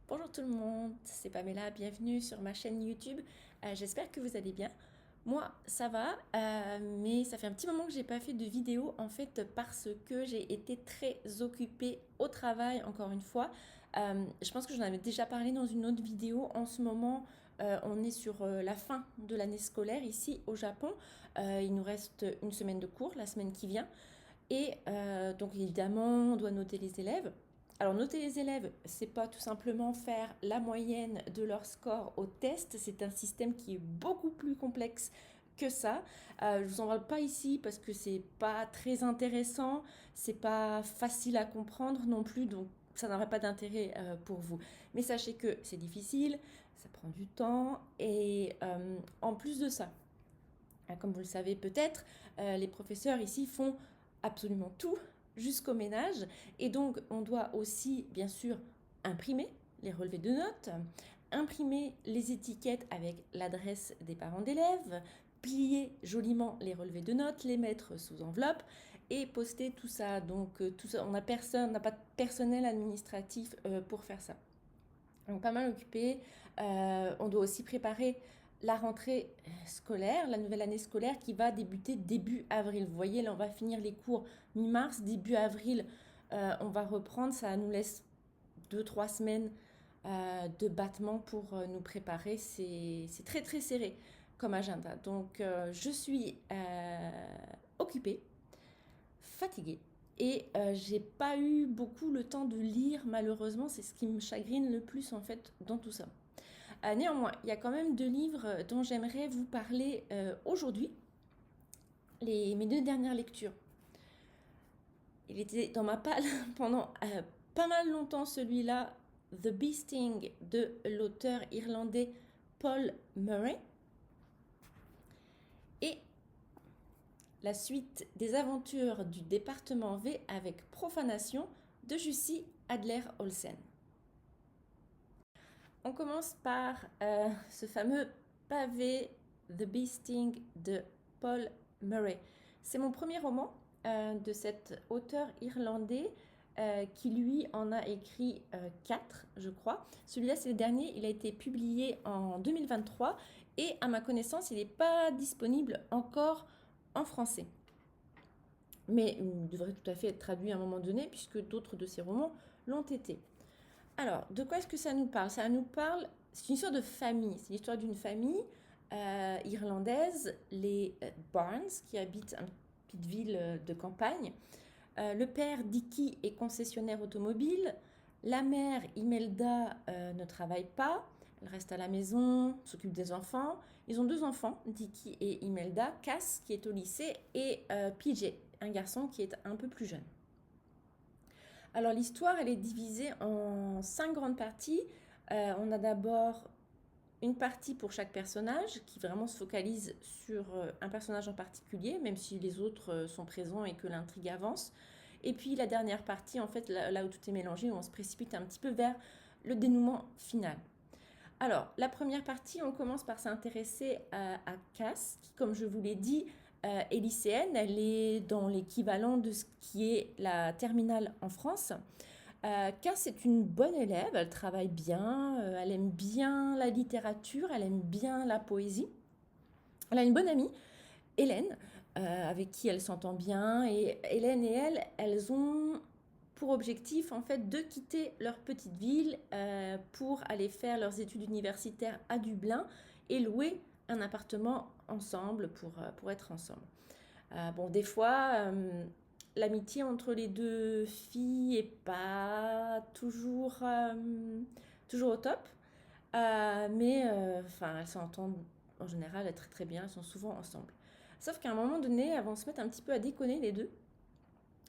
Bonjour tout le monde, c'est Pamela, bienvenue sur ma chaîne YouTube. J'espère que vous allez bien. Moi, ça va, mais ça fait un petit moment que j'ai pas fait de vidéo en fait parce que j'ai été très occupée au travail encore une fois. Je pense que j'en avais déjà parlé dans une autre vidéo. En ce moment, on est sur la fin de l'année scolaire ici au Japon. Il nous reste une semaine de cours la semaine qui vient. Et donc évidemment, on doit noter les élèves. Alors noter les élèves, c'est pas tout simplement faire la moyenne de leur score au test, c'est un système qui est beaucoup plus complexe que ça. Je vous en parle pas ici parce que c'est pas très intéressant, c'est pas facile à comprendre non plus, donc ça n'aurait pas d'intérêt pour vous. Mais sachez que c'est difficile, ça prend du temps et en plus de ça, comme vous le savez peut-être, les professeurs ici font absolument tout jusqu'au ménage. Et donc, on doit aussi, bien sûr, imprimer les relevés de notes, imprimer les étiquettes avec l'adresse des parents d'élèves, plier joliment les relevés de notes, les mettre sous enveloppe et poster tout ça. Donc, tout ça, on n'a pas de personnel administratif pour faire ça. Donc, pas mal occupé. On doit aussi préparer la rentrée scolaire, la nouvelle année scolaire qui va débuter début avril. Vous voyez, là, on va finir les cours mi-mars, début avril, on va reprendre. Ça nous laisse 2, 3 semaines de battement pour nous préparer. C'est très, très serré comme agenda. Donc, je suis occupée, fatiguée. Et j'ai pas eu beaucoup le temps de lire, malheureusement, c'est ce qui me chagrine le plus en fait dans tout ça. Néanmoins, il y a quand même 2 livres dont j'aimerais vous parler aujourd'hui, mes 2 dernières lectures. Il était dans ma palle pendant pas mal longtemps celui-là, The Beasting de l'auteur irlandais Paul Murray. Et la suite des aventures du département V avec profanation de Jussi Adler-Olsen. On commence par ce fameux pavé The Beasting de Paul Murray. C'est mon premier roman de cet auteur irlandais qui lui en a écrit 4, je crois. Celui-là, c'est le dernier, il a été publié en 2023 et à ma connaissance, il n'est pas disponible encore en français. Mais il devrait tout à fait être traduit à un moment donné puisque d'autres de ses romans l'ont été. Alors, de quoi est-ce que ça nous parle? Ça nous parle, c'est une histoire de famille, c'est l'histoire d'une famille irlandaise, les Barnes, qui habitent une petite ville de campagne. Le père, Dicky, est concessionnaire automobile. La mère, Imelda, ne travaille pas. Elle reste à la maison, s'occupe des enfants. Ils ont 2 enfants, Dicky et Imelda. Cass, qui est au lycée, et PJ, un garçon qui est un peu plus jeune. Alors l'histoire, elle est divisée en 5 grandes parties. On a d'abord une partie pour chaque personnage qui vraiment se focalise sur un personnage en particulier, même si les autres sont présents et que l'intrigue avance. Et puis la dernière partie, en fait, là où tout est mélangé, où on se précipite un petit peu vers le dénouement final. Alors, la première partie, on commence par s'intéresser à Cass, qui, comme je vous l'ai dit, est lycéenne. Elle est dans l'équivalent de ce qui est la terminale en France. Cass est une bonne élève, elle travaille bien, elle aime bien la littérature, elle aime bien la poésie. Elle a une bonne amie, Hélène, avec qui elle s'entend bien. Et Hélène et elle, elles ont pour objectif en fait de quitter leur petite ville pour aller faire leurs études universitaires à Dublin et louer un appartement ensemble pour être ensemble. Bon, des fois, l'amitié entre les 2 filles est pas toujours au top, mais enfin, elles s'entendent en général très très bien, elles sont souvent ensemble. Sauf qu'à un moment donné, elles vont se mettre un petit peu à déconner les deux.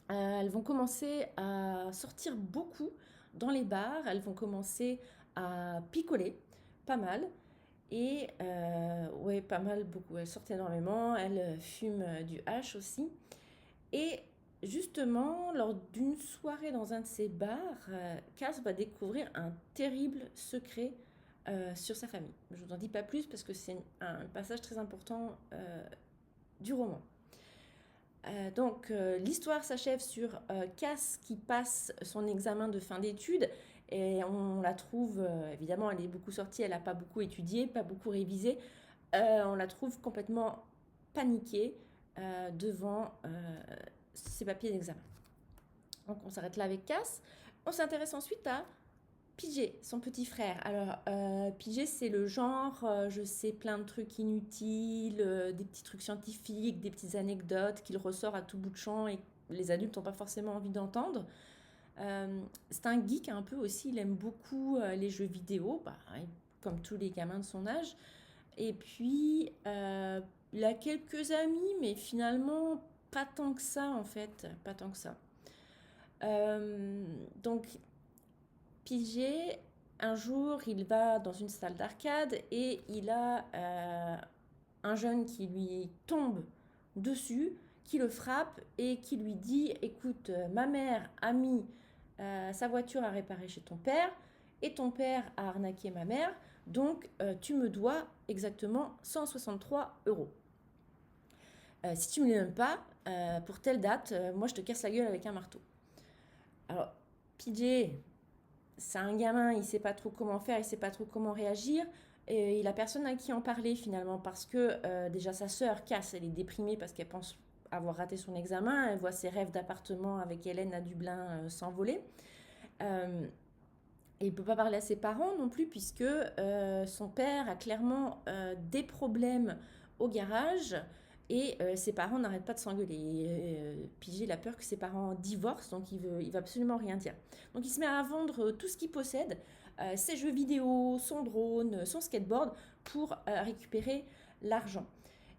Elles vont commencer à sortir beaucoup dans les bars, elles vont commencer à picoler, pas mal. Et ouais, pas mal, beaucoup. Elles sortent énormément, elles fument du hash aussi. Et justement, lors d'une soirée dans un de ces bars, Cass va découvrir un terrible secret sur sa famille. Je ne vous en dis pas plus parce que c'est un passage très important du roman. Donc l'histoire s'achève sur Cass qui passe son examen de fin d'études Et on la trouve, évidemment, elle est beaucoup sortie, elle n'a pas beaucoup étudié, pas beaucoup révisé. On la trouve complètement paniquée devant ses papiers d'examen. Donc on s'arrête là avec Cass. On s'intéresse ensuite à PJ, son petit frère. Alors, PJ, c'est le genre, je sais plein de trucs inutiles, des petits trucs scientifiques, des petites anecdotes qu'il ressort à tout bout de champ et les adultes n'ont pas forcément envie d'entendre. C'est un geek un peu aussi, il aime beaucoup les jeux vidéo, comme tous les gamins de son âge. Et puis, il a quelques amis, mais finalement, pas tant que ça en fait, pas tant que ça. Donc, PJ, un jour, il va dans une salle d'arcade et il a un jeune qui lui tombe dessus, qui le frappe et qui lui dit: écoute, ma mère a mis sa voiture à réparer chez ton père et ton père a arnaqué ma mère, donc tu me dois exactement 163 euros. Si tu me les donnes pas, pour telle date, moi je te casse la gueule avec un marteau. Alors, PJ, c'est un gamin, il sait pas trop comment faire, il sait pas trop comment réagir. Et il a personne à qui en parler finalement parce que déjà sa sœur Cass, elle est déprimée parce qu'elle pense avoir raté son examen, elle voit ses rêves d'appartement avec Hélène à Dublin s'envoler. Et il peut pas parler à ses parents non plus puisque son père a clairement des problèmes au garage et ses parents n'arrêtent pas de s'engueuler. Pigé, il a peur que ses parents divorcent, donc il veut absolument rien dire. Donc il se met à vendre tout ce qu'il possède, ses jeux vidéo, son drone, son skateboard, pour récupérer l'argent.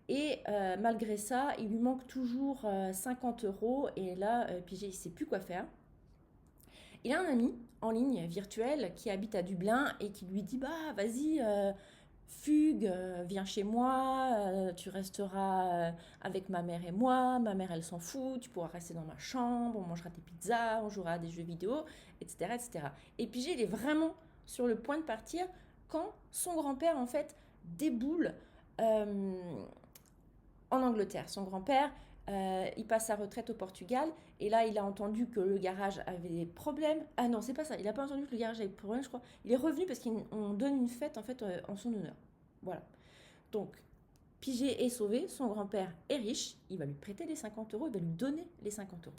Et malgré ça, il lui manque toujours 50 euros. Et là, Pigé, il ne sait plus quoi faire. Il a un ami en ligne virtuel qui habite à Dublin et qui lui dit: bah vas-y, fugue, viens chez moi, tu resteras avec ma mère et moi, ma mère elle s'en fout, tu pourras rester dans ma chambre, on mangera des pizzas, on jouera à des jeux vidéo, etc. etc. Et puis il est vraiment sur le point de partir quand son grand-père en fait déboule en Angleterre. Son grand-père, il passe sa retraite au Portugal et là il a entendu que le garage avait des problèmes. Ah non, c'est pas ça, il n'a pas entendu que le garage avait des problèmes, je crois. Il est revenu parce qu'on donne une fête en fait en son honneur. Voilà. Donc, Pigé est sauvé, son grand-père est riche, il va lui prêter les 50 euros, il va lui donner les 50 euros.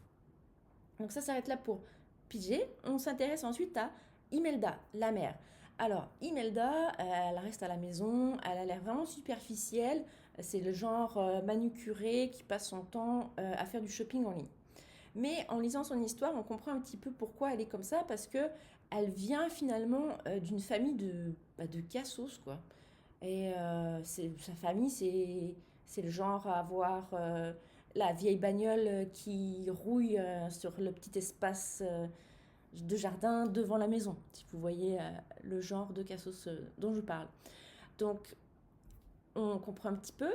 Donc ça s'arrête là pour Pigé. On s'intéresse ensuite à Imelda, la mère. Alors, Imelda, elle reste à la maison, elle a l'air vraiment superficielle, c'est le genre manucuré qui passe son temps à faire du shopping en ligne. Mais en lisant son histoire, on comprend un petit peu pourquoi elle est comme ça, parce que elle vient finalement d'une famille de cassos, quoi. Et sa famille, c'est le genre à avoir la vieille bagnole qui rouille sur le petit espace de jardin devant la maison, si vous voyez le genre de cassos dont je parle. Donc, on comprend un petit peu.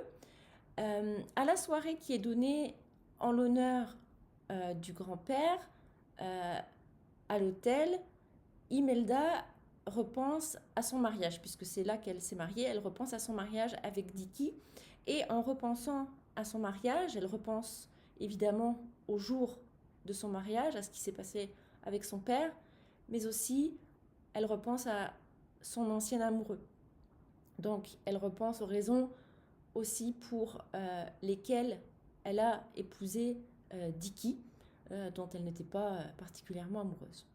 À la soirée qui est donnée en l'honneur du grand-père, à l'hôtel, Imelda repense à son mariage, puisque c'est là qu'elle s'est mariée, elle repense à son mariage avec Dicky, et en repensant à son mariage, elle repense évidemment au jour de son mariage, à ce qui s'est passé avec son père, mais aussi elle repense à son ancien amoureux. Donc elle repense aux raisons aussi pour lesquelles elle a épousé Dicky, dont elle n'était pas particulièrement amoureuse.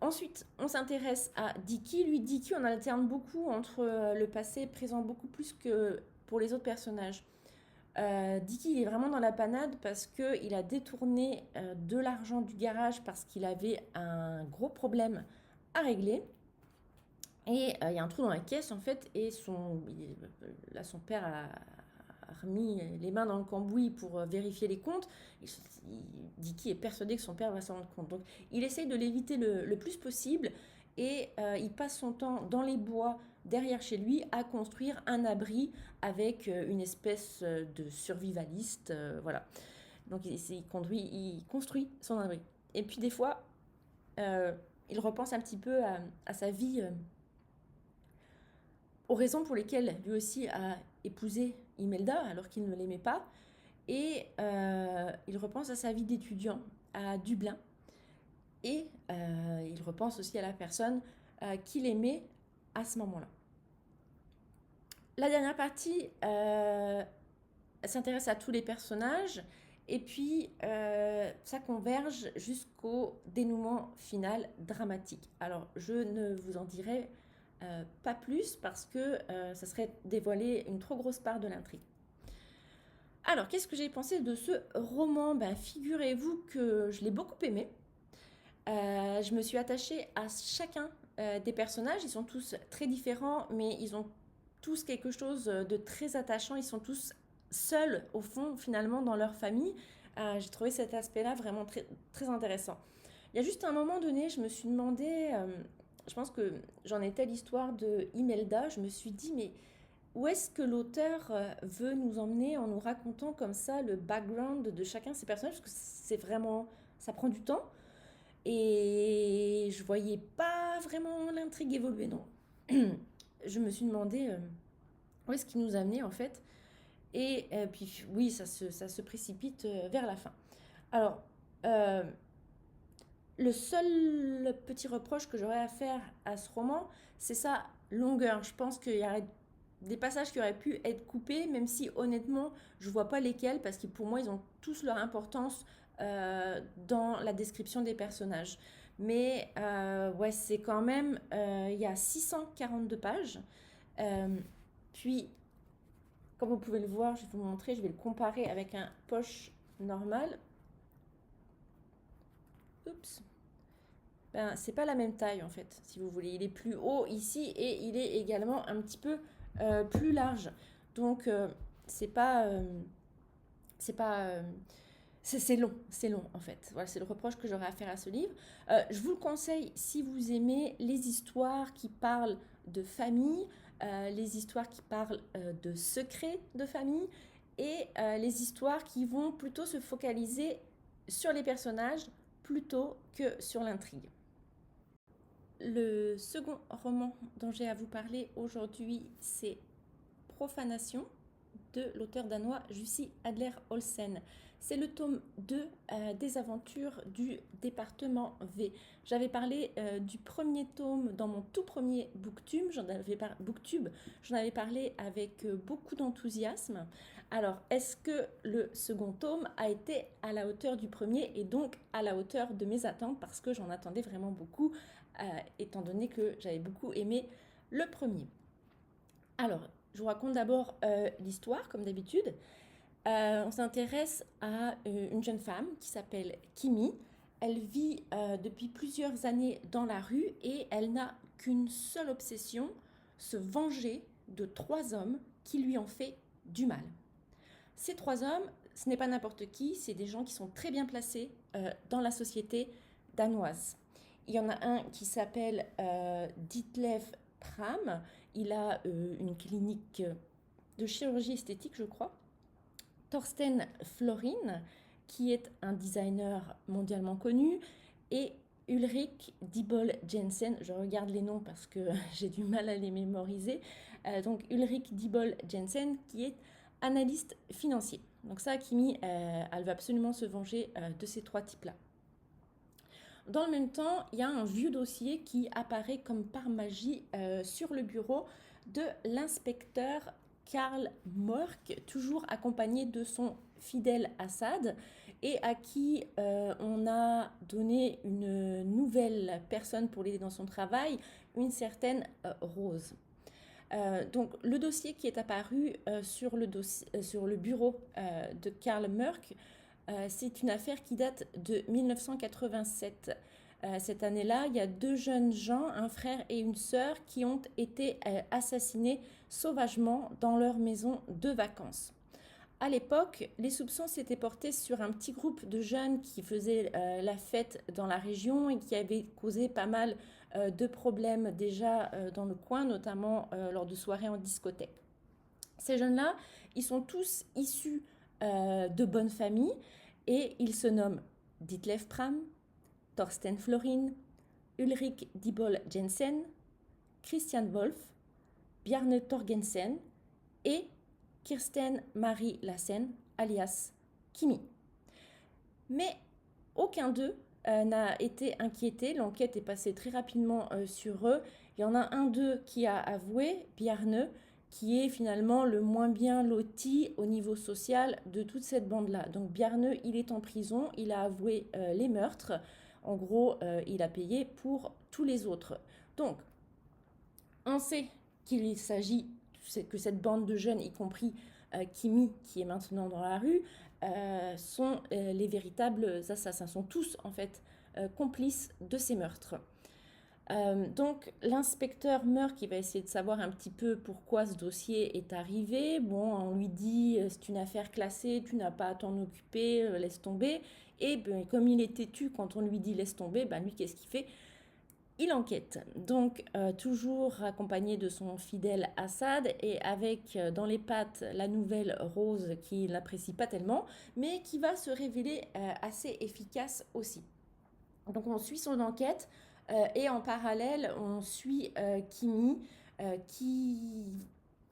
Ensuite, on s'intéresse à Dicky. Lui, Dicky, on alterne beaucoup entre le passé et le présent, beaucoup plus que pour les autres personnages. Dicky, il est vraiment dans la panade parce qu'il a détourné de l'argent du garage parce qu'il avait un gros problème à régler. Et il y a un trou dans la caisse, en fait, et son père a remis les mains dans le cambouis pour vérifier les comptes. Dicky est persuadé que son père va s'en rendre compte. Donc, il essaye de l'éviter le plus possible et il passe son temps dans les bois derrière chez lui à construire un abri avec une espèce de survivaliste. Voilà. Donc, il construit son abri. Et puis, des fois, il repense un petit peu à sa vie, aux raisons pour lesquelles lui aussi a épousé Imelda alors qu'il ne l'aimait pas. Et il repense à sa vie d'étudiant à Dublin. et il repense aussi à la personne qu'il aimait à ce moment-là. La dernière partie s'intéresse à tous les personnages et puis ça converge jusqu'au dénouement final dramatique. Alors je ne vous en dirai pas plus parce que ça serait dévoiler une trop grosse part de l'intrigue. Alors qu'est-ce que j'ai pensé de ce roman? Figurez-vous que je l'ai beaucoup aimé. Je me suis attachée à chacun des personnages. Ils sont tous très différents, mais ils ont tous quelque chose de très attachant. Ils sont tous seuls, au fond, finalement, dans leur famille. J'ai trouvé cet aspect-là vraiment très, très intéressant. Il y a juste un moment donné, je me suis demandé, je pense que j'en étais à l'histoire de Imelda, je me suis dit, mais où est-ce que l'auteur veut nous emmener en nous racontant comme ça le background de chacun de ces personnages? Parce que c'est vraiment, ça prend du temps. Et je voyais pas vraiment l'intrigue évoluer, non. Je me suis demandé où est-ce qu'il nous amenait en fait. Et puis oui, ça se précipite vers la fin. Alors, le seul petit reproche que j'aurais à faire à ce roman, c'est sa longueur. Je pense qu'il y aurait des passages qui auraient pu être coupés, même si honnêtement, je vois pas lesquels, parce que pour moi, ils ont tous leur importance dans la description des personnages. Mais ouais, c'est quand même, il y a 642 pages. Euh, puis, comme vous pouvez le voir, je vais vous montrer, je vais le comparer avec un poche normal. Oups. C'est pas la même taille en fait, si vous voulez. Il est plus haut ici et il est également un petit peu plus large. Donc c'est pas, c'est pas, c'est long en fait. Voilà, c'est le reproche que j'aurais à faire à ce livre. Je vous le conseille si vous aimez les histoires qui parlent de famille, les histoires qui parlent de secrets de famille et les histoires qui vont plutôt se focaliser sur les personnages plutôt que sur l'intrigue. Le second roman dont j'ai à vous parler aujourd'hui, c'est Profanation de l'auteur danois Jussi Adler-Olsen. C'est le tome 2 des aventures du département V. J'avais parlé du premier tome dans mon tout premier booktube, j'en avais parlé avec beaucoup d'enthousiasme. Alors, est-ce que le second tome a été à la hauteur du premier et donc à la hauteur de mes attentes, parce que j'en attendais vraiment beaucoup, étant donné que j'avais beaucoup aimé le premier. Alors, je vous raconte d'abord l'histoire, comme d'habitude. On s'intéresse à une jeune femme qui s'appelle Kimi. Elle vit depuis plusieurs années dans la rue et elle n'a qu'une seule obsession, se venger de 3 hommes qui lui ont fait du mal. Ces 3 hommes, ce n'est pas n'importe qui, c'est des gens qui sont très bien placés dans la société danoise. Il y en a un qui s'appelle Ditlev Pram. Il a une clinique de chirurgie esthétique, je crois. Thorsten Florin, qui est un designer mondialement connu, et Ulrich Diebol Jensen. Je regarde les noms parce que j'ai du mal à les mémoriser. Donc Ulrich Diebol Jensen, qui est analyste financier. Donc ça, Kimi, elle va absolument se venger de ces 3 types-là. Dans le même temps, il y a un vieux dossier qui apparaît comme par magie sur le bureau de l'inspecteur Karl Mork, toujours accompagné de son fidèle Assad, et à qui on a donné une nouvelle personne pour l'aider dans son travail, une certaine Rose. Donc le dossier qui est apparu sur le bureau de Karl Mork, c'est une affaire qui date de 1987. Cette année-là, il y a 2 jeunes gens, un frère et une sœur, qui ont été assassinés sauvagement dans leur maison de vacances. À l'époque, les soupçons s'étaient portés sur un petit groupe de jeunes qui faisaient la fête dans la région et qui avaient causé pas mal de problèmes déjà dans le coin, notamment lors de soirées en discothèque. Ces jeunes-là, ils sont tous issus de bonnes familles et ils se nomment Ditlev Pram, Thorsten Florin, Ulrich Diebol Jensen, Christian Wolf, Bjarne Torgensen et Kirsten Marie Lassen, alias Kimi. Mais aucun d'eux n'a été inquiété. L'enquête est passée très rapidement sur eux. Il y en a un d'eux qui a avoué, Bjarne, qui est finalement le moins bien loti au niveau social de toute cette bande-là. Donc Bjarne, il est en prison, il a avoué les meurtres. En gros, il a payé pour tous les autres. Donc, on sait qu'il s'agit, que cette bande de jeunes, y compris Kimi, qui est maintenant dans la rue, sont les véritables assassins, sont tous en fait complices de ces meurtres. Donc l'inspecteur meurt qui va essayer de savoir un petit peu pourquoi ce dossier est arrivé. Bon, on lui dit c'est une affaire classée, tu n'as pas à t'en occuper, laisse tomber. Et ben, comme il est têtu quand on lui dit laisse tomber, ben, lui qu'est-ce qu'il fait? Il enquête, donc toujours accompagné de son fidèle Assad et avec dans les pattes la nouvelle Rose qui l'apprécie pas tellement, mais qui va se révéler assez efficace aussi. Donc on suit son enquête et en parallèle on suit Kimi qui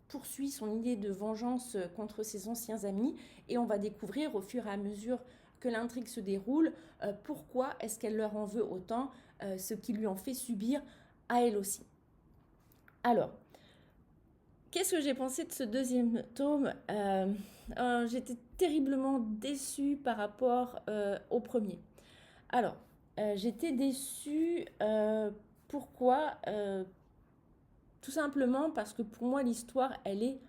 poursuit son idée de vengeance contre ses anciens amis et on va découvrir au fur et à mesure que l'intrigue se déroule pourquoi est-ce qu'elle leur en veut autant, ce qui lui en fait subir à elle aussi. Alors, qu'est-ce que j'ai pensé de ce deuxième tome? J'étais terriblement déçue par rapport au premier. Alors, j'étais déçue. Pourquoi? Tout simplement parce que pour moi, l'histoire, elle est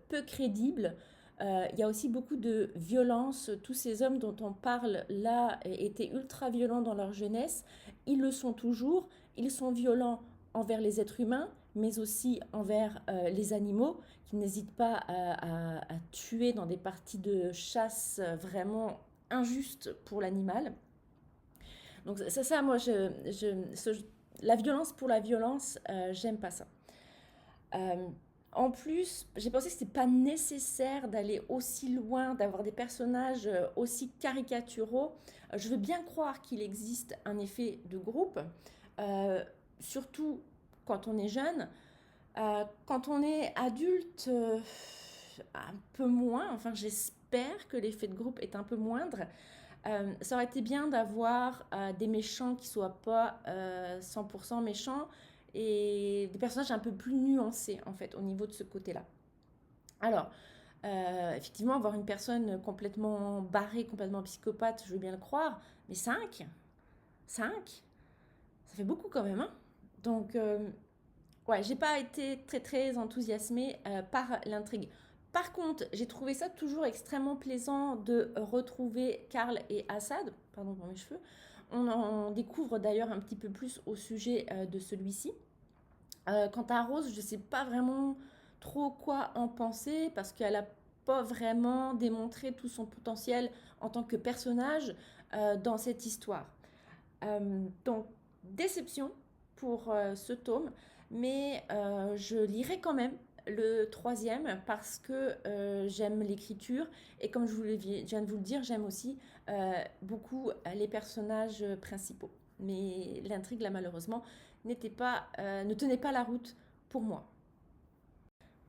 peu crédible. Il y a aussi beaucoup de violence. Tous ces hommes dont on parle là étaient ultra violents dans leur jeunesse. Ils le sont toujours. Ils sont violents envers les êtres humains, mais aussi envers les animaux, qui n'hésitent pas à tuer dans des parties de chasse vraiment injustes pour l'animal. Donc c'est ça, moi, la violence pour la violence, j'aime pas ça. En plus, j'ai pensé que c'était pas nécessaire d'aller aussi loin, d'avoir des personnages aussi caricaturaux. Je veux bien croire qu'il existe un effet de groupe, surtout quand on est jeune. Quand on est adulte, un peu moins. Enfin, j'espère que l'effet de groupe est un peu moindre. Ça aurait été bien d'avoir des méchants qui soient pas 100% méchants et des personnages un peu plus nuancés en fait au niveau de ce côté-là. Alors, effectivement, avoir une personne complètement barrée, complètement psychopathe, je veux bien le croire, mais 5, ça fait beaucoup quand même, hein. Donc, ouais, j'ai pas été très très enthousiasmée par l'intrigue. Par contre, j'ai trouvé ça toujours extrêmement plaisant de retrouver Karl et Assad. Pardon pour mes cheveux. On en découvre d'ailleurs un petit peu plus au sujet de celui-ci. Quant à Rose, je ne sais pas vraiment trop quoi en penser parce qu'elle n'a pas vraiment démontré tout son potentiel en tant que personnage dans cette histoire. Donc, déception pour ce tome, mais je lirai quand même le troisième parce que j'aime l'écriture et comme je viens de vous le dire, j'aime aussi beaucoup les personnages principaux. Mais l'intrigue, là, malheureusement, ne tenait pas la route pour moi.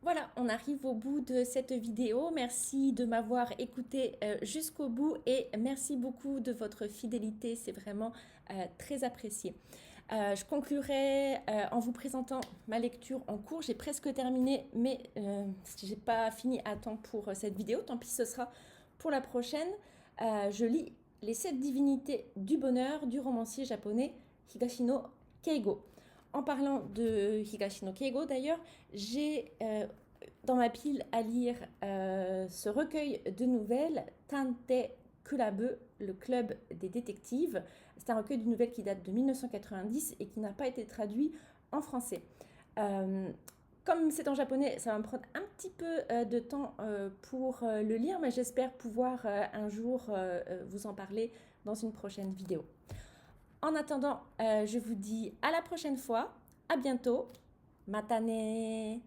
Voilà, on arrive au bout de cette vidéo. Merci de m'avoir écouté jusqu'au bout et merci beaucoup de votre fidélité. C'est vraiment très apprécié. Je conclurai en vous présentant ma lecture en cours. J'ai presque terminé, mais je n'ai pas fini à temps pour cette vidéo. Tant pis, ce sera pour la prochaine. Je lis Les 7 divinités du bonheur du romancier japonais Higashino Keigo. En parlant de Higashino Keigo, d'ailleurs, j'ai dans ma pile à lire ce recueil de nouvelles, Tante Kulabe, le club des détectives. C'est un recueil de nouvelles qui date de 1990 et qui n'a pas été traduit en français. Comme c'est en japonais, ça va me prendre un petit peu de temps pour le lire, mais j'espère pouvoir un jour vous en parler dans une prochaine vidéo. En attendant, je vous dis à la prochaine fois, à bientôt, matane!